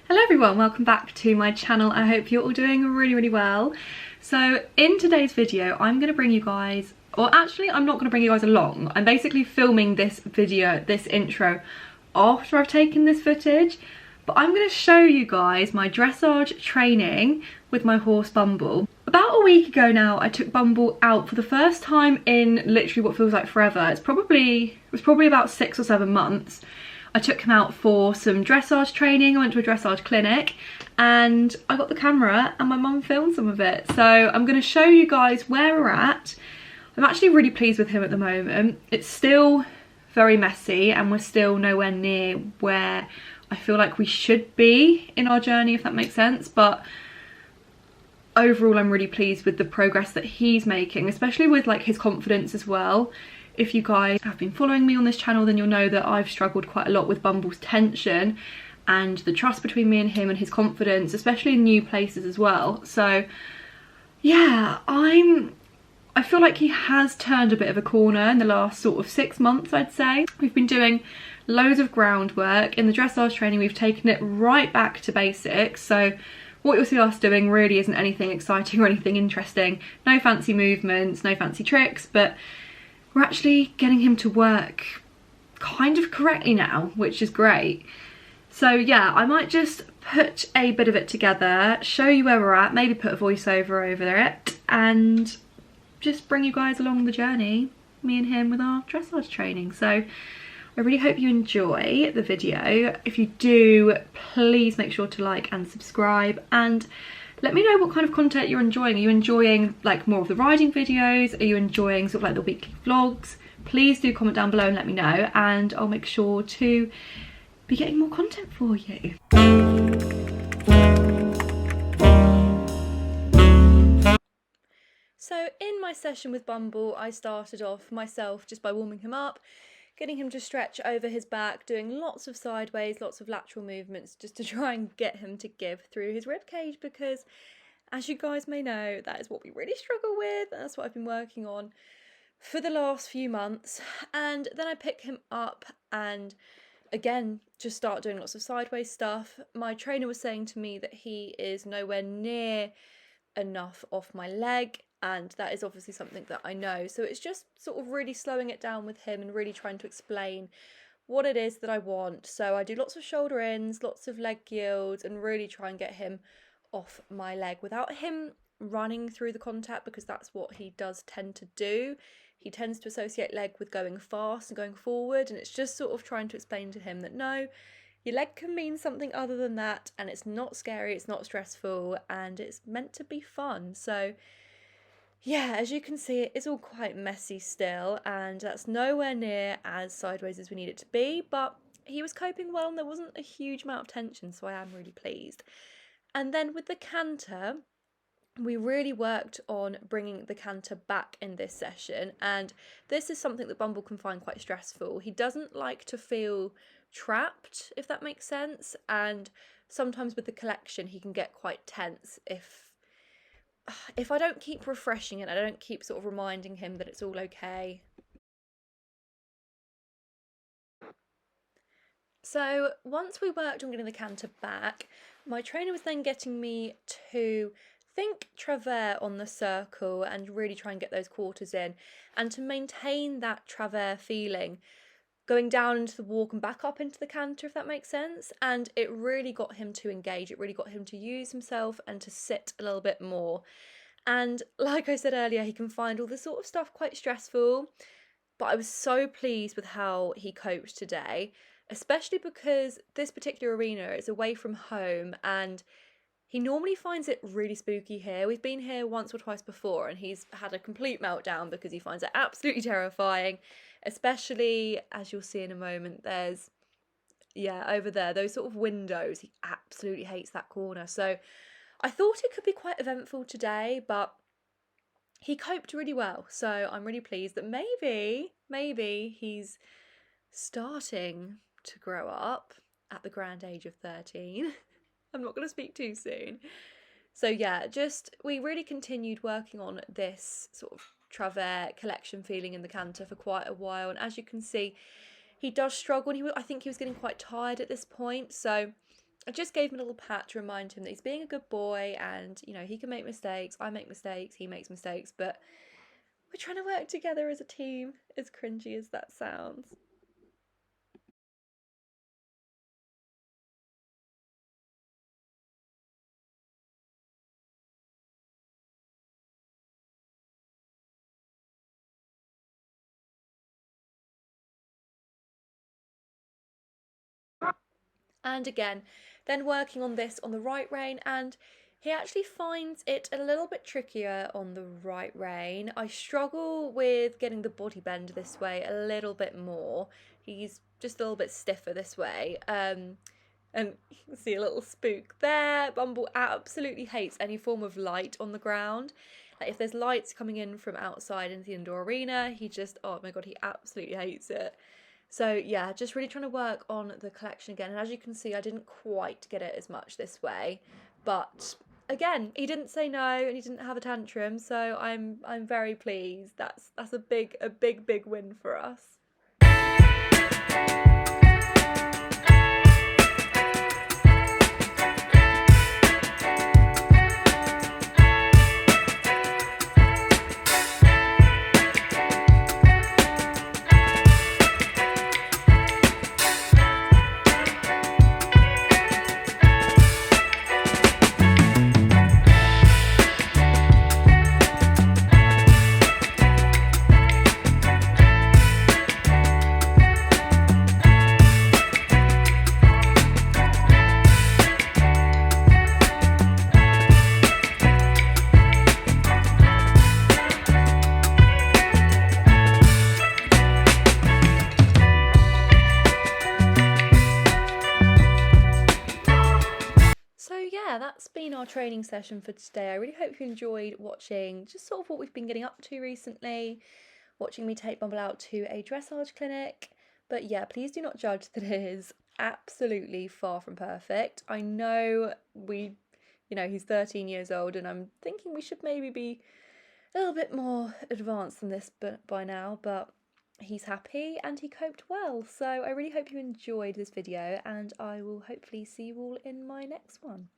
Hello everyone, welcome back to my channel. I hope you're all doing really well. So in today's video I'm going to bring you guys, or actually I'm not going to bring you guys along. I'm basically filming this video, this intro, after I've taken this footage. But I'm going to show you guys my dressage training with my horse Bumble. About a week ago now I took Bumble out for the first time in literally what feels like forever. It was probably about 6 or 7 months. I took him out for some dressage training. I went to a dressage clinic and I got the camera and my mum filmed some of it. So I'm going to show you guys where we're at. I'm actually really pleased with him at the moment. It's still very messy and we're still nowhere near where I feel like we should be in our journey, if that makes sense. But overall I'm really pleased with the progress that he's making, especially with like his confidence as well. If you guys have been following me on this channel, then you'll know that I've struggled quite a lot with Bumble's tension and the trust between me and him and his confidence, especially in new places as well. So yeah, I feel like he has turned a bit of a corner in the last sort of 6 months, I'd say. We've been doing loads of groundwork. In the dressage training, we've taken it right back to basics. So what you'll see us doing really isn't anything exciting or anything interesting. No fancy movements, no fancy tricks, but we're actually getting him to work kind of correctly now, which is great. So yeah, I might just put a bit of it together, show you where we're at, maybe put a voiceover over it, and just bring you guys along the journey, me and him, with our dressage training. So I really hope you enjoy the video. If you do, please make sure to like and subscribe, and let me know what kind of content you're enjoying. Are you enjoying like more of the riding videos? Are you enjoying sort of like the weekly vlogs? Please do comment down below and let me know, and I'll make sure to be getting more content for you. So in my session with Bumble, I started off myself just by warming him up, getting him to stretch over his back, doing lots of sideways, lots of lateral movements, just to try and get him to give through his rib cage, because as you guys may know, that is what we really struggle with, and that's what I've been working on for the last few months. And then I pick him up and again just start doing lots of sideways stuff. My trainer was saying to me that he is nowhere near enough off my leg, and that is obviously something that I know. So it's just sort of really slowing it down with him and really trying to explain what it is that I want. So I do lots of shoulder ins, lots of leg yields, and really try and get him off my leg without him running through the contact, because that's what he does tend to do. He tends to associate leg with going fast and going forward, and it's just sort of trying to explain to him that no, your leg can mean something other than that, and it's not scary, it's not stressful, and it's meant to be fun. So yeah, as you can see, it is all quite messy still, and that's nowhere near as sideways as we need it to be, but he was coping well and there wasn't a huge amount of tension, so I am really pleased. And then with the canter, we really worked on bringing the canter back in this session, and this is something that Bumble can find quite stressful. He doesn't like to feel trapped, if that makes sense, and sometimes with the collection he can get quite tense if I don't keep refreshing it, I don't keep sort of reminding him that it's all okay. So once we worked on getting the canter back, my trainer was then getting me to think travers on the circle and really try and get those quarters in, and to maintain that travers feeling going down into the walk and back up into the canter, if that makes sense. And it really got him to engage, it really got him to use himself and to sit a little bit more. And like I said earlier, he can find all this sort of stuff quite stressful, but I was so pleased with how he coped today, especially because this particular arena is away from home and he normally finds it really spooky here. We've been here once or twice before and he's had a complete meltdown because he finds it absolutely terrifying, especially as you'll see in a moment. There's, yeah, over there, those sort of windows. He absolutely hates that corner. So I thought it could be quite eventful today, but he coped really well. So I'm really pleased that maybe he's starting to grow up at the grand age of 13. I'm not going to speak too soon. So yeah, we really continued working on this sort of travers collection feeling in the canter for quite a while. And as you can see, he does struggle, and I think he was getting quite tired at this point. So I just gave him a little pat to remind him that he's being a good boy and, you know, he can make mistakes, I make mistakes, he makes mistakes, but we're trying to work together as a team, as cringy as that sounds. And again, then working on this on the right rein, and he actually finds it a little bit trickier on the right rein. I struggle with getting the body bend this way a little bit more. He's just a little bit stiffer this way. And you can see a little spook there. Bumble absolutely hates any form of light on the ground. Like if there's lights coming in from outside into the indoor arena, he just, oh my god, he absolutely hates it. So yeah, just really trying to work on the collection again. And as you can see, I didn't quite get it as much this way, but again, he didn't say no and he didn't have a tantrum, so I'm very pleased. That's a big win for us. So yeah, that's been our training session for today. I really hope you enjoyed watching just sort of what we've been getting up to recently, watching me take Bumble out to a dressage clinic. But yeah, please do not judge that it is absolutely far from perfect. I know he's 13 years old and I'm thinking we should maybe be a little bit more advanced than this by now, but he's happy and he coped well. So I really hope you enjoyed this video and I will hopefully see you all in my next one.